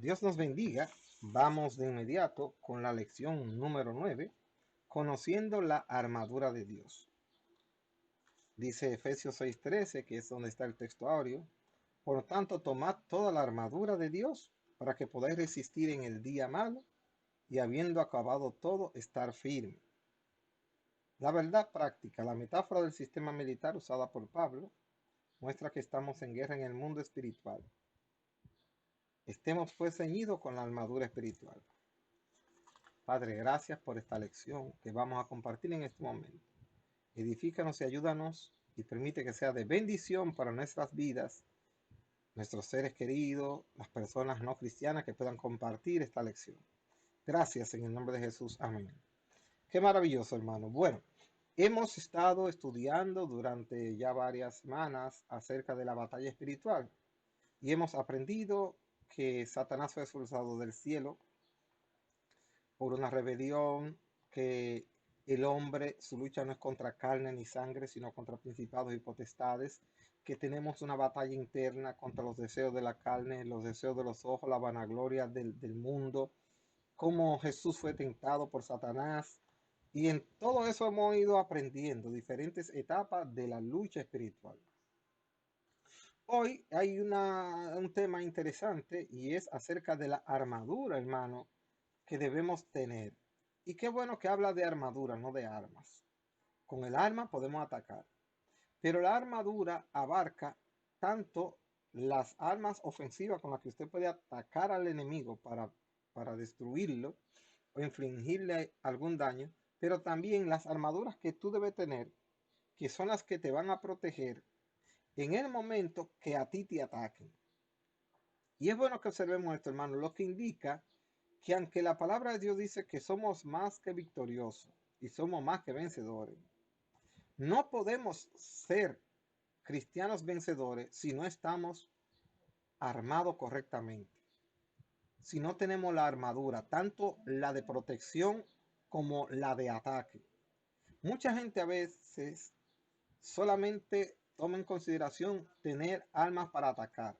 Dios nos bendiga. Vamos de inmediato con la lección número 9, conociendo la armadura de Dios. Dice Efesios 6:13, que es donde está el texto áureo. Por lo tanto, tomad toda la armadura de Dios para que podáis resistir en el día malo y habiendo acabado todo, estar firme. La verdad práctica, la metáfora del sistema militar usada por Pablo, muestra que estamos en guerra en el mundo espiritual. Estemos pues ceñidos con la armadura espiritual. Padre, gracias por esta lección que vamos a compartir en este momento. Edifícanos y ayúdanos y permite que sea de bendición para nuestras vidas, nuestros seres queridos, las personas no cristianas que puedan compartir esta lección. Gracias en el nombre de Jesús. Amén. Qué maravilloso, hermano. Bueno, hemos estado estudiando durante ya varias semanas acerca de la batalla espiritual y hemos aprendido que Satanás fue expulsado del cielo por una rebelión, que el hombre, su lucha no es contra carne ni sangre, sino contra principados y potestades, que tenemos una batalla interna contra los deseos de la carne, los deseos de los ojos, la vanagloria del mundo, cómo Jesús fue tentado por Satanás. Y en todo eso hemos ido aprendiendo diferentes etapas de la lucha espiritual. Hoy hay un tema interesante y es acerca de la armadura, hermano, que debemos tener. Y qué bueno que habla de armadura, no de armas. Con el arma podemos atacar, pero la armadura abarca tanto las armas ofensivas con las que usted puede atacar al enemigo para destruirlo o infligirle algún daño, pero también las armaduras que tú debes tener, que son las que te van a proteger en el momento que a ti te ataquen. Y es bueno que observemos esto, hermano, lo que indica que aunque la palabra de Dios dice que somos más que victoriosos y somos más que vencedores, no podemos ser cristianos vencedores si no estamos armados correctamente, si no tenemos la armadura, tanto la de protección como la de ataque. Mucha gente a veces solamente toma en consideración tener armas para atacar.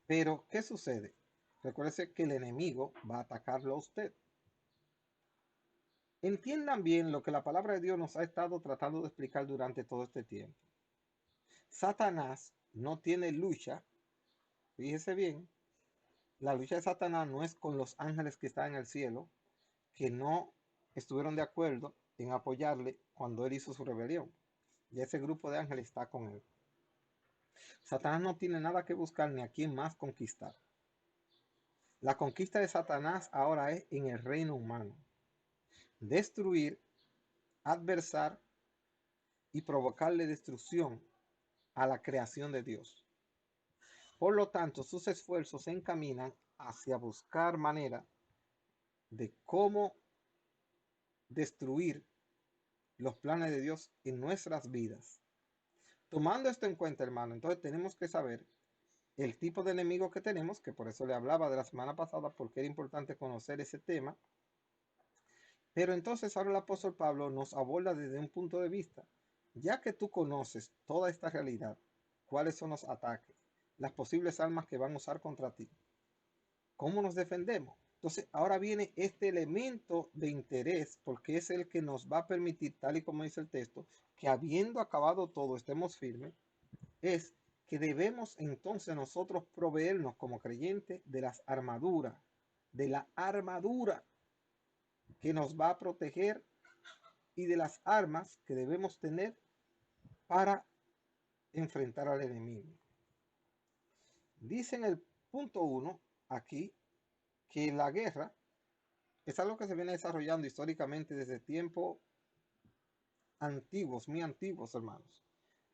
Pero, ¿qué sucede? Recuerde que el enemigo va a atacarlo a usted. Entiendan bien lo que la palabra de Dios nos ha estado tratando de explicar durante todo este tiempo. Satanás no tiene lucha, fíjese bien, la lucha de Satanás no es con los ángeles que están en el cielo, que no estuvieron de acuerdo en apoyarle cuando él hizo su rebelión. Y ese grupo de ángeles está con él. Satanás no tiene nada que buscar ni a quién más conquistar. La conquista de Satanás ahora es en el reino humano. Destruir, adversar y provocarle destrucción a la creación de Dios. Por lo tanto, sus esfuerzos se encaminan hacia buscar manera de cómo destruir los planes de Dios en nuestras vidas. Tomando esto en cuenta, hermano, entonces tenemos que saber el tipo de enemigo que tenemos, que por eso le hablaba de la semana pasada, porque era importante conocer ese tema. Pero entonces ahora el apóstol Pablo nos aborda desde un punto de vista, ya que tú conoces toda esta realidad, cuáles son los ataques, las posibles armas que van a usar contra ti, cómo nos defendemos. Entonces ahora viene este elemento de interés, porque es el que nos va a permitir, tal y como dice el texto, que habiendo acabado todo estemos firmes, es que debemos entonces nosotros proveernos como creyentes de las armaduras, de la armadura que nos va a proteger y de las armas que debemos tener para enfrentar al enemigo. Dice en el punto 1 aquí que la guerra es algo que se viene desarrollando históricamente desde tiempos antiguos, muy antiguos, hermanos.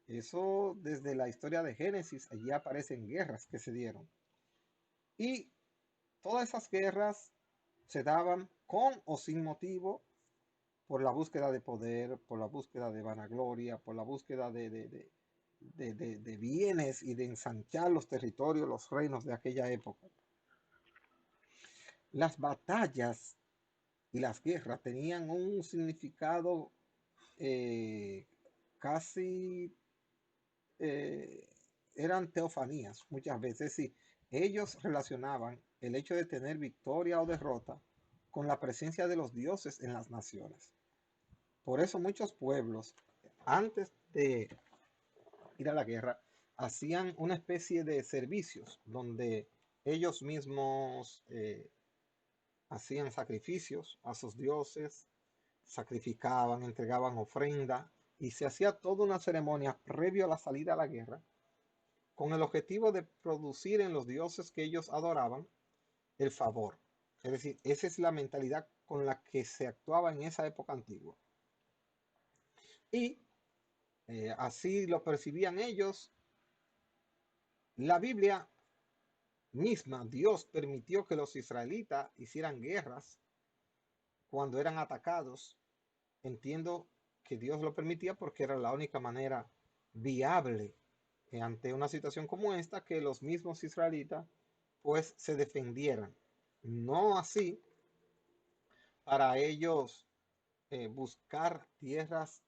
Eso desde la historia de Génesis, allí aparecen guerras que se dieron. Y todas esas guerras se daban con o sin motivo, por la búsqueda de poder, por la búsqueda de vanagloria, por la búsqueda de bienes y de ensanchar los territorios, los reinos de aquella época. Las batallas y las guerras tenían un significado casi eran teofanías muchas veces, sí. Ellos relacionaban el hecho de tener victoria o derrota con la presencia de los dioses en las naciones. Por eso muchos pueblos, antes de ir a la guerra, hacían una especie de servicios donde ellos mismos hacían sacrificios a sus dioses, sacrificaban, entregaban ofrenda y se hacía toda una ceremonia previo a la salida a la guerra con el objetivo de producir en los dioses que ellos adoraban el favor. Es decir, esa es la mentalidad con la que se actuaba en esa época antigua. Y así lo percibían ellos. La Biblia misma, Dios permitió que los israelitas hicieran guerras cuando eran atacados. Entiendo que Dios lo permitía porque era la única manera viable ante una situación como esta que los mismos israelitas pues se defendieran. No así para ellos buscar tierras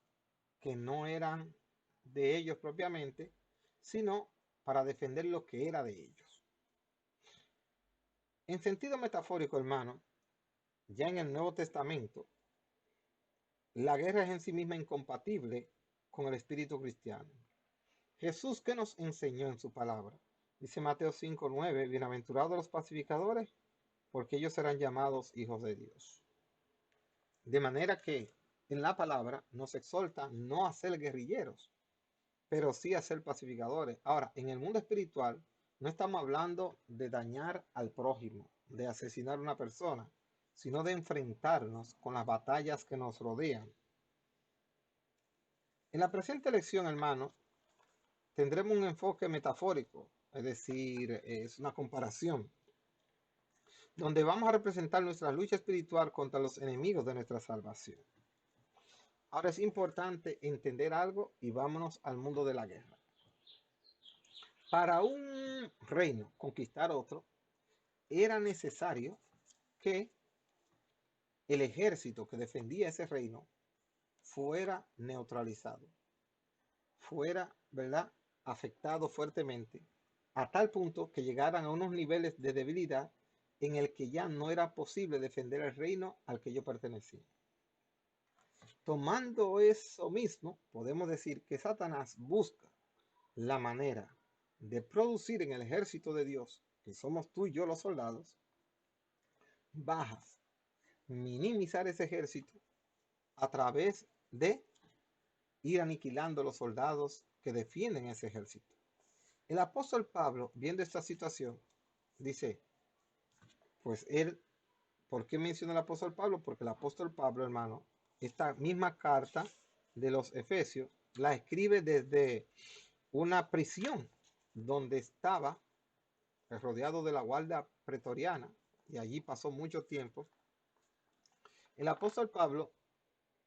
que no eran de ellos propiamente, sino para defender lo que era de ellos. En sentido metafórico, hermano, ya en el Nuevo Testamento, la guerra es en sí misma incompatible con el espíritu cristiano. Jesús, ¿qué nos enseñó en su palabra? Dice Mateo 5:9, bienaventurados los pacificadores, porque ellos serán llamados hijos de Dios. De manera que en la palabra nos exhorta no a ser guerrilleros, pero sí a ser pacificadores. Ahora, en el mundo espiritual no estamos hablando de dañar al prójimo, de asesinar a una persona, sino de enfrentarnos con las batallas que nos rodean. En la presente lección, hermanos, tendremos un enfoque metafórico, es decir, es una comparación, donde vamos a representar nuestra lucha espiritual contra los enemigos de nuestra salvación. Ahora es importante entender algo y vámonos al mundo de la guerra. Para un reino conquistar otro, era necesario que el ejército que defendía ese reino fuera neutralizado, fuera, ¿verdad?, afectado fuertemente, a tal punto que llegaran a unos niveles de debilidad en el que ya no era posible defender el reino al que yo pertenecía. Tomando eso mismo, podemos decir que Satanás busca la manera de producir en el ejército de Dios, que somos tú y yo los soldados, bajas, minimizar ese ejército a través de ir aniquilando los soldados que defienden ese ejército. El apóstol Pablo, viendo esta situación, dice, pues él, ¿por qué menciona el apóstol Pablo? Porque el apóstol Pablo, hermano, esta misma carta de los Efesios la escribe desde una prisión donde estaba rodeado de la guardia pretoriana y allí pasó mucho tiempo. El apóstol Pablo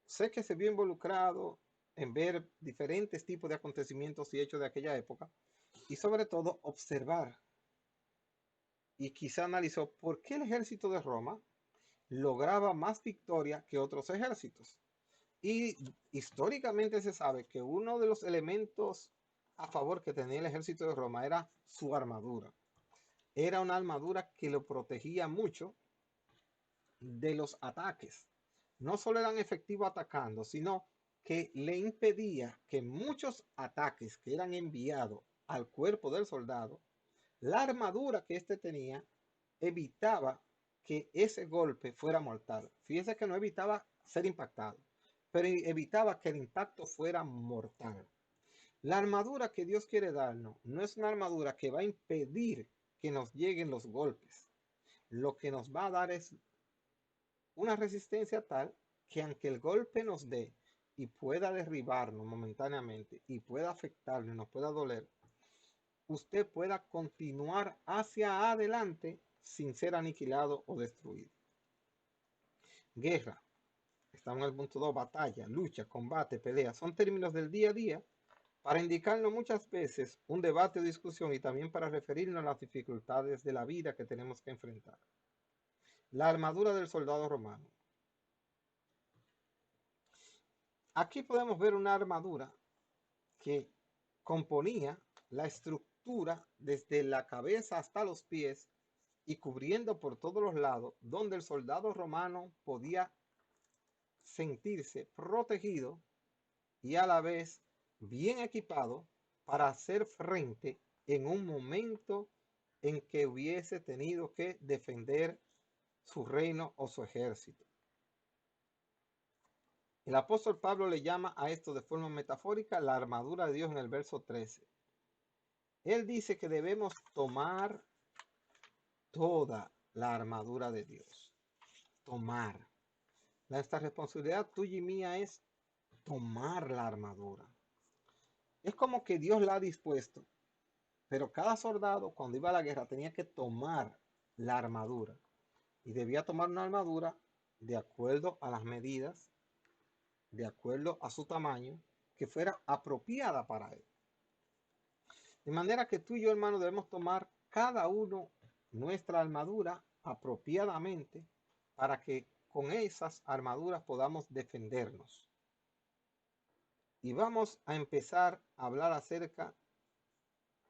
sé que se vio involucrado en ver diferentes tipos de acontecimientos y hechos de aquella época y sobre todo observar y quizá analizó por qué el ejército de Roma lograba más victoria que otros ejércitos. Y históricamente se sabe que uno de los elementos a favor que tenía el ejército de Roma era su armadura. Era una armadura que lo protegía mucho de los ataques. No solo eran efectivos atacando, sino que le impedía que muchos ataques que eran enviados al cuerpo del soldado, la armadura que éste tenía evitaba que ese golpe fuera mortal. Fíjese que no evitaba ser impactado, pero evitaba que el impacto fuera mortal. La armadura que Dios quiere darnos no es una armadura que va a impedir que nos lleguen los golpes. Lo que nos va a dar es una resistencia tal que aunque el golpe nos dé y pueda derribarnos momentáneamente y pueda afectarnos y nos pueda doler, usted pueda continuar hacia adelante sin ser aniquilado o destruido. Guerra, estamos en el punto 2, batalla, lucha, combate, pelea, son términos del día a día para indicarnos muchas veces un debate o discusión y también para referirnos a las dificultades de la vida que tenemos que enfrentar. La armadura del soldado romano. Aquí podemos ver una armadura que componía la estructura desde la cabeza hasta los pies y cubriendo por todos los lados, donde el soldado romano podía sentirse protegido y a la vez bien equipado para hacer frente en un momento en que hubiese tenido que defender su reino o su ejército. El apóstol Pablo le llama a esto de forma metafórica la armadura de Dios en el verso 13. Él dice que debemos tomar toda la armadura de Dios. Tomar. Nuestra responsabilidad tuya y mía es tomar la armadura. Es como que Dios la ha dispuesto, pero cada soldado cuando iba a la guerra tenía que tomar la armadura y debía tomar una armadura de acuerdo a las medidas, de acuerdo a su tamaño, que fuera apropiada para él. De manera que tú y yo, hermano, debemos tomar cada uno nuestra armadura apropiadamente para que con esas armaduras podamos defendernos. Y vamos a empezar a hablar acerca,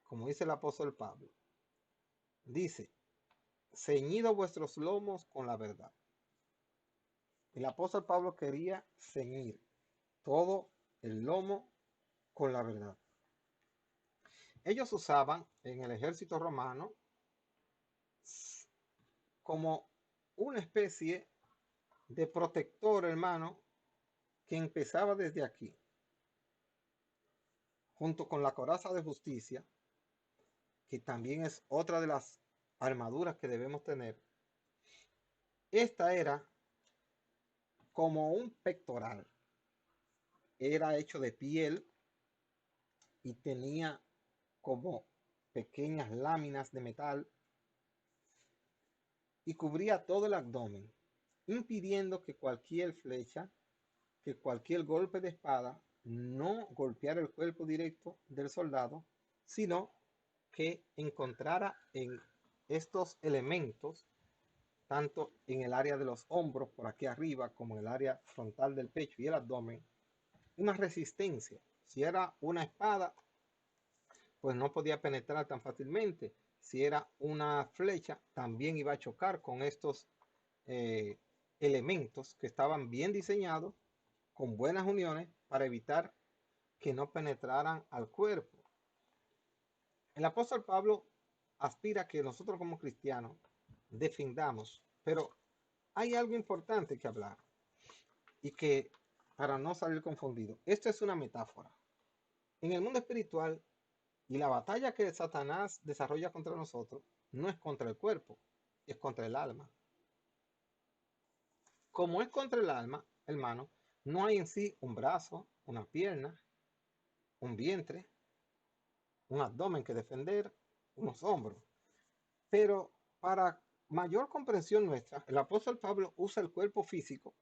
como dice el apóstol Pablo. Dice, ceñido vuestros lomos con la verdad. El apóstol Pablo quería ceñir todo el lomo con la verdad. Ellos usaban en el ejército romano como una especie de protector, hermano, que empezaba desde aquí, junto con la coraza de justicia, que también es otra de las armaduras que debemos tener. Esta era como un pectoral, era hecho de piel y tenía como pequeñas láminas de metal y cubría todo el abdomen, impidiendo que cualquier flecha, que cualquier golpe de espada no golpeara el cuerpo directo del soldado, sino que encontrara en estos elementos, tanto en el área de los hombros, por aquí arriba, como en el área frontal del pecho y el abdomen, una resistencia. Si era una espada, pues no podía penetrar tan fácilmente. Si era una flecha, también iba a chocar con estos elementos que estaban bien diseñados, con buenas uniones, para evitar que no penetraran al cuerpo. El apóstol Pablo aspira a que nosotros como cristianos defendamos, pero hay algo importante que hablar y que para no salir confundido, esto es una metáfora. En el mundo espiritual y la batalla que Satanás desarrolla contra nosotros no es contra el cuerpo, es contra el alma. Como es contra el alma, hermano, no hay en sí un brazo, una pierna, un vientre, un abdomen que defender, unos hombros. Pero para mayor comprensión nuestra, el apóstol Pablo usa el cuerpo físico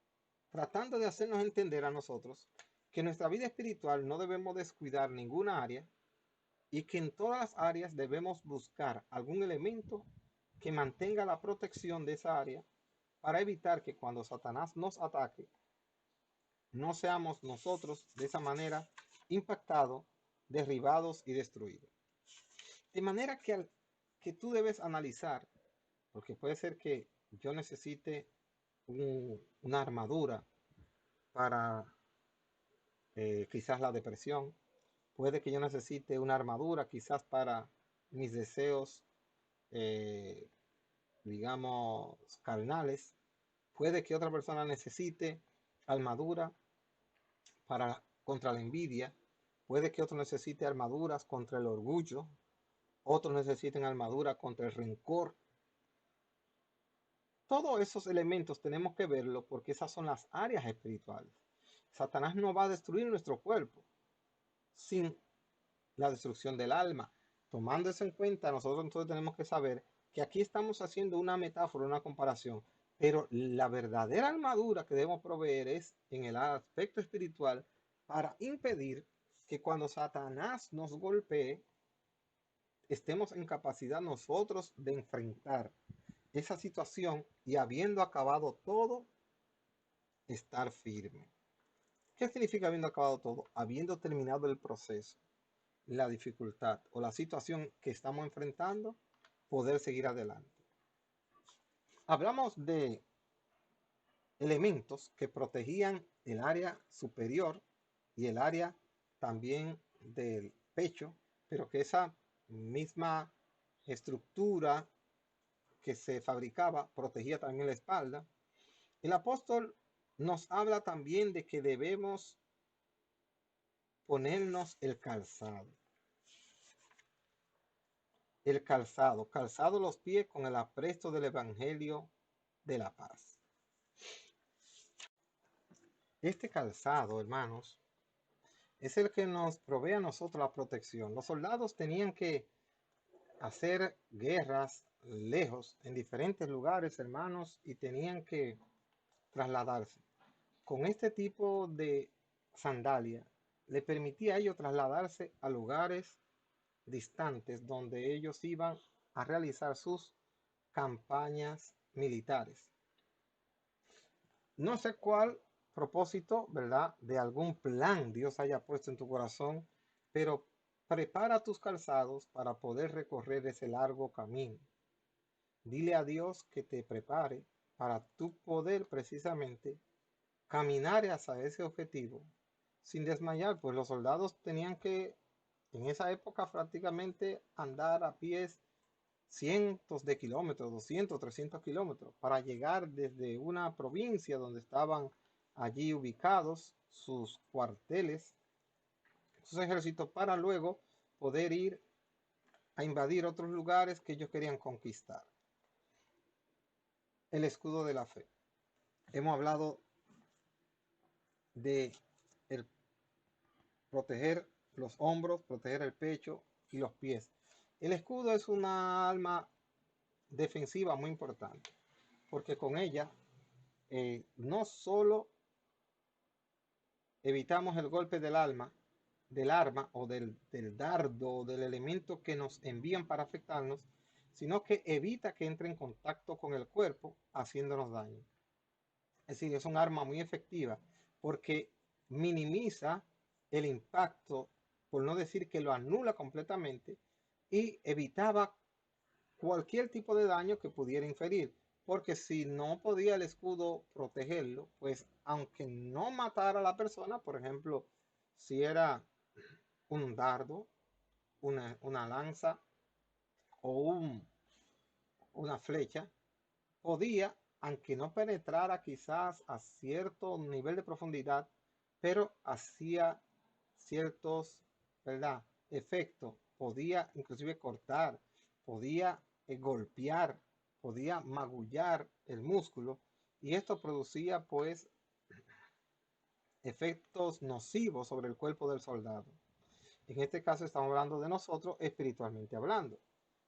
tratando de hacernos entender a nosotros que en nuestra vida espiritual no debemos descuidar ninguna área y que en todas las áreas debemos buscar algún elemento que mantenga la protección de esa área para evitar que cuando Satanás nos ataque, no seamos nosotros de esa manera impactados, derribados y destruidos. De manera que tú debes analizar, porque puede ser que yo necesite una armadura para quizás la depresión, puede que yo necesite una armadura quizás para mis deseos, eh, digamos, carnales, puede que otra persona necesite armadura para contra la envidia, puede que otro necesite armaduras contra el orgullo, otros necesiten armadura contra el rencor. Todos esos elementos tenemos que verlo porque esas son las áreas espirituales. Satanás no va a destruir nuestro cuerpo sin la destrucción del alma. Tomando eso en cuenta, nosotros entonces tenemos que saber que aquí estamos haciendo una metáfora, una comparación, pero la verdadera armadura que debemos proveer es en el aspecto espiritual para impedir que cuando Satanás nos golpee, estemos en capacidad nosotros de enfrentar esa situación y habiendo acabado todo, estar firme. ¿Qué significa habiendo acabado todo? Habiendo terminado el proceso. la dificultad o la situación que estamos enfrentando, poder seguir adelante. Hablamos de elementos que protegían el área superior y el área también del pecho, pero que esa misma estructura que se fabricaba protegía también la espalda. El apóstol nos habla también de que debemos ponernos el calzado. El calzado, calzado los pies con el apresto del evangelio de la paz. Este calzado, hermanos, es el que nos provee a nosotros la protección. Los soldados tenían que hacer guerras lejos, en diferentes lugares, hermanos, y tenían que trasladarse. Con este tipo de sandalia, le permitía a ellos trasladarse a lugares distantes donde ellos iban a realizar sus campañas militares. No sé cuál propósito, ¿verdad? De algún plan Dios haya puesto en tu corazón, pero prepara tus calzados para poder recorrer ese largo camino. Dile a Dios que te prepare para tu poder precisamente caminar hacia ese objetivo sin desmayar, pues los soldados tenían que en esa época prácticamente andar a pies cientos de kilómetros, 200, 300 kilómetros, para llegar desde una provincia donde estaban allí ubicados sus cuarteles, sus ejércitos, para luego poder ir a invadir otros lugares que ellos querían conquistar. El escudo de la fe. Hemos hablado de el proteger los hombros, proteger el pecho y los pies. El escudo es una arma defensiva muy importante, porque con ella no solo evitamos el golpe del arma o del dardo o del elemento que nos envían para afectarnos, sino que evita que entre en contacto con el cuerpo haciéndonos daño. Es decir, es un arma muy efectiva porque minimiza el impacto, por no decir que lo anula completamente, y evitaba cualquier tipo de daño que pudiera inferir. Porque si no podía el escudo protegerlo, pues aunque no matara a la persona, por ejemplo, si era un dardo, una lanza o una flecha, podía, aunque no penetrara quizás a cierto nivel de profundidad, pero hacía ciertos, ¿verdad?, efectos. Podía inclusive cortar, podía golpear, podía magullar el músculo, y esto producía pues efectos nocivos sobre el cuerpo del soldado. En este caso estamos hablando de nosotros espiritualmente hablando.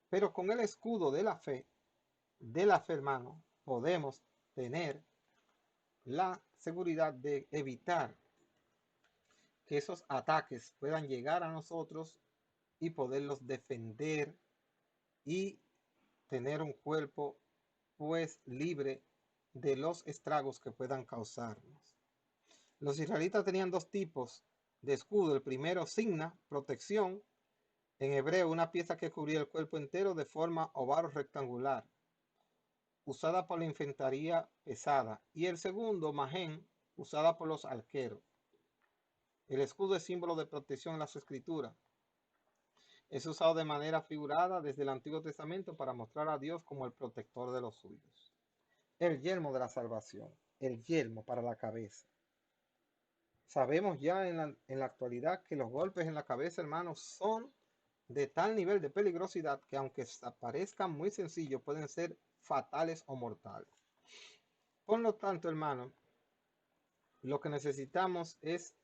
Pero con el escudo de la fe, hermano, podemos tener la seguridad de evitar que esos ataques puedan llegar a nosotros y poderlos defender y tener un cuerpo pues libre de los estragos que puedan causarnos. Los israelitas tenían dos tipos de escudo. El primero, signa, protección, en hebreo una pieza que cubría el cuerpo entero de forma oval o rectangular, usada por la infantería pesada, y el segundo, magén, usada por los arqueros. El escudo es símbolo de protección en las escrituras. Es usado de manera figurada desde el Antiguo Testamento para mostrar a Dios como el protector de los suyos. El yelmo de la salvación, el yelmo para la cabeza. Sabemos ya en la actualidad que los golpes en la cabeza, hermanos, son de tal nivel de peligrosidad que aunque parezcan muy sencillos, pueden ser fatales o mortales. Por lo tanto, hermano, lo que necesitamos es,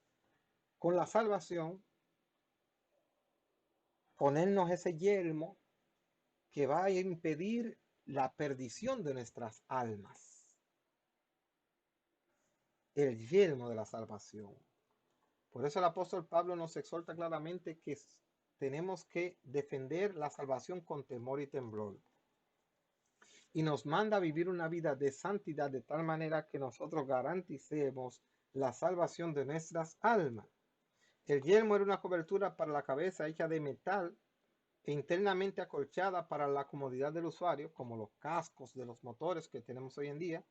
con la salvación, ponernos ese yelmo que va a impedir la perdición de nuestras almas. El yelmo de la salvación. Por eso el apóstol Pablo nos exhorta claramente que tenemos que defender la salvación con temor y temblor. Y nos manda a vivir una vida de santidad de tal manera que nosotros garanticemos la salvación de nuestras almas. El yelmo era una cobertura para la cabeza hecha de metal e internamente acolchada para la comodidad del usuario, como los cascos de los motores que tenemos hoy en día,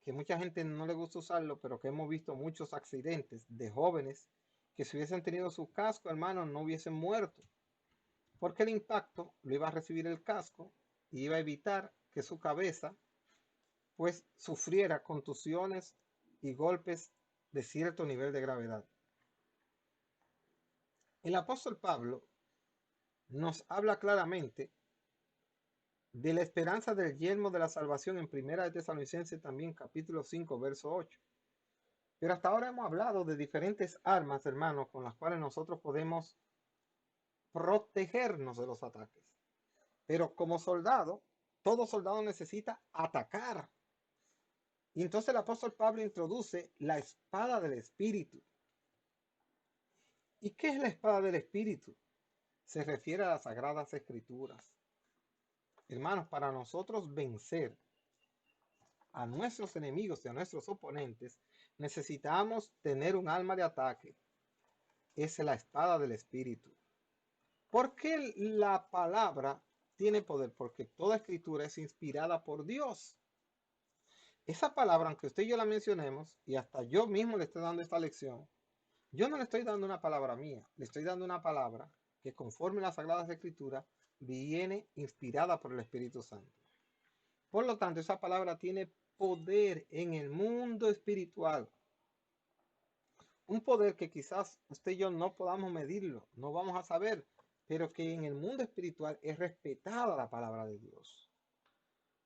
que mucha gente no le gusta usarlo, pero que hemos visto muchos accidentes de jóvenes que si hubiesen tenido su casco, hermano, no hubiesen muerto, porque el impacto lo iba a recibir el casco y iba a evitar que su cabeza pues sufriera contusiones y golpes de cierto nivel de gravedad. El apóstol Pablo nos habla claramente de la esperanza del yelmo de la salvación en Primera de Tesalonicenses también capítulo 5 verso 8. Pero hasta ahora hemos hablado de diferentes armas, hermanos, con las cuales nosotros podemos protegernos de los ataques. Pero como soldado, todo soldado necesita atacar. Y entonces el apóstol Pablo introduce la espada del Espíritu. ¿Y qué es la espada del Espíritu? Se refiere a las Sagradas Escrituras. Hermanos, para nosotros vencer a nuestros enemigos y a nuestros oponentes, necesitamos tener un arma de ataque. Es la espada del Espíritu. ¿Por qué la palabra tiene poder? Porque toda escritura es inspirada por Dios. Esa palabra, aunque usted y yo la mencionemos, y hasta yo mismo le estoy dando esta lección, yo no le estoy dando una palabra mía, le estoy dando una palabra que conforme a las Sagradas Escrituras viene inspirada por el Espíritu Santo. Por lo tanto, esa palabra tiene poder en el mundo espiritual. Un poder que quizás usted y yo no podamos medirlo, no vamos a saber, pero que en el mundo espiritual es respetada la palabra de Dios.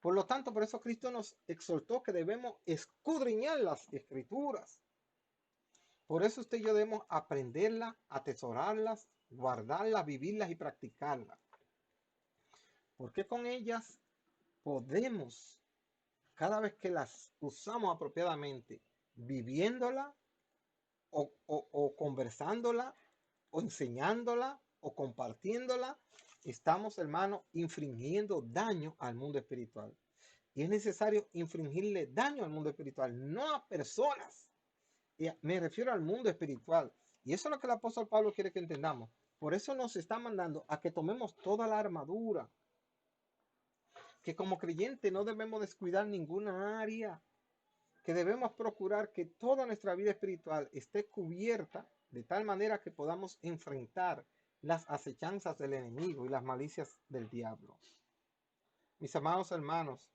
Por lo tanto, por eso Cristo nos exhortó que debemos escudriñar las escrituras. Por eso usted y yo debemos aprenderlas, atesorarlas, guardarlas, vivirlas y practicarlas. Porque con ellas podemos, cada vez que las usamos apropiadamente, viviéndola o conversándola o enseñándola o compartiéndola, estamos, hermano, infringiendo daño al mundo espiritual. Y es necesario infringirle daño al mundo espiritual, no a personas. Y me refiero al mundo espiritual. Y eso es lo que el apóstol Pablo quiere que entendamos. Por eso nos está mandando a que tomemos toda la armadura. Que como creyente no debemos descuidar ninguna área. Que debemos procurar que toda nuestra vida espiritual esté cubierta de tal manera que podamos enfrentar las acechanzas del enemigo y las malicias del diablo. Mis amados hermanos,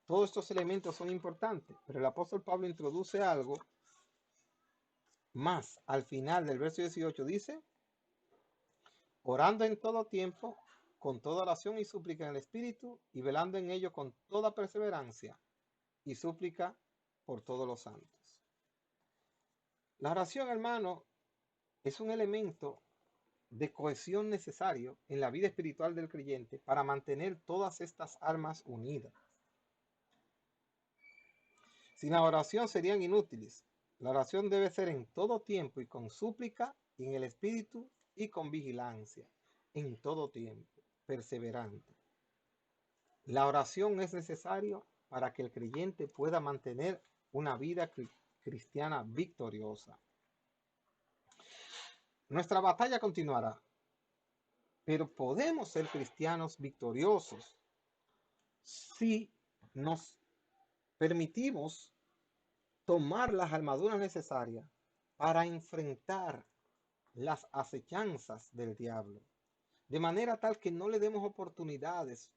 todos estos elementos son importantes, pero el apóstol Pablo introduce algo más al final del verso 18. Dice, orando en todo tiempo, con toda oración y súplica en el Espíritu, y velando en ello con toda perseverancia y súplica por todos los santos. La oración, hermano, es un elemento de cohesión necesario en la vida espiritual del creyente para mantener todas estas armas unidas. Sin la oración serían inútiles. La oración debe ser en todo tiempo y con súplica y en el espíritu y con vigilancia. En todo tiempo, perseverante. La oración es necesaria para que el creyente pueda mantener una vida cristiana victoriosa. Nuestra batalla continuará, pero podemos ser cristianos victoriosos si nos permitimos tomar las armaduras necesarias para enfrentar las acechanzas del diablo, de manera tal que no le demos oportunidades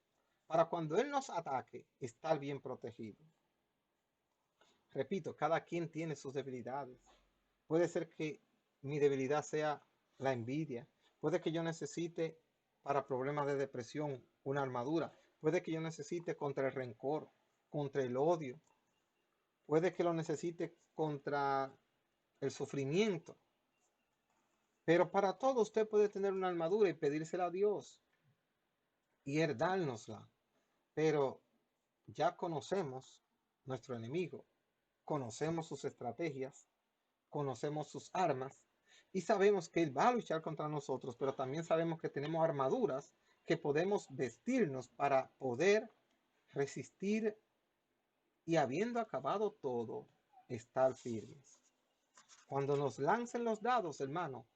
para cuando él nos ataque estar bien protegido. Repito, cada quien tiene sus debilidades. Puede ser que mi debilidad sea la envidia, puede que yo necesite para problemas de depresión una armadura, puede que yo necesite contra el rencor, contra el odio, puede que lo necesite contra el sufrimiento. Pero para todo usted puede tener una armadura y pedírsela a Dios y Él dárnosla. Pero ya conocemos nuestro enemigo, conocemos sus estrategias, conocemos sus armas y sabemos que Él va a luchar contra nosotros, pero también sabemos que tenemos armaduras que podemos vestirnos para poder resistir y habiendo acabado todo, estar firmes. Cuando nos lancen los dados, hermano,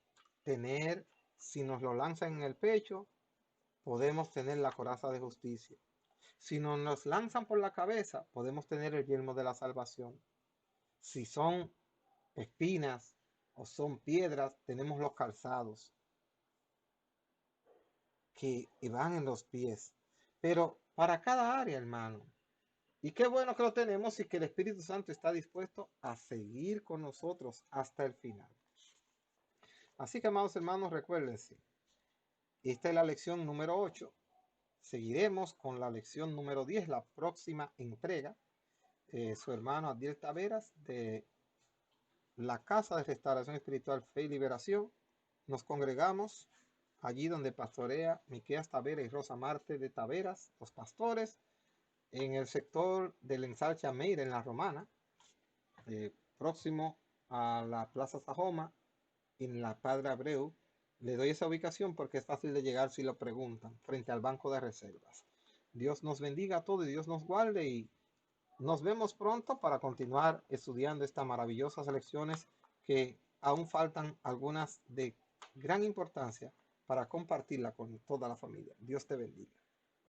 tener, si nos lo lanzan en el pecho, podemos tener la coraza de justicia. Si nos lanzan por la cabeza, podemos tener el yelmo de la salvación. Si son espinas o son piedras, tenemos los calzados que van en los pies. Pero para cada área, hermano. Y qué bueno que lo tenemos y que el Espíritu Santo está dispuesto a seguir con nosotros hasta el final. Así que, amados hermanos, recuérdense, esta es la lección número 8. Seguiremos con la lección número 10, la próxima entrega. Su hermano Adiel Taveras de la Casa de Restauración Espiritual, Fe y Liberación. Nos congregamos allí donde pastorea Miqueas Taveras y Rosa Marte de Taveras, los pastores, en el sector del Ensanche Meira, en la Romana, próximo a la Plaza Sajoma, en la Padre Abreu. Le doy esa ubicación porque es fácil de llegar si lo preguntan, frente al banco de reservas. Dios nos bendiga a todos y Dios nos guarde, y nos vemos pronto para continuar estudiando estas maravillosas lecciones que aún faltan algunas de gran importancia para compartirla con toda la familia. Dios te bendiga.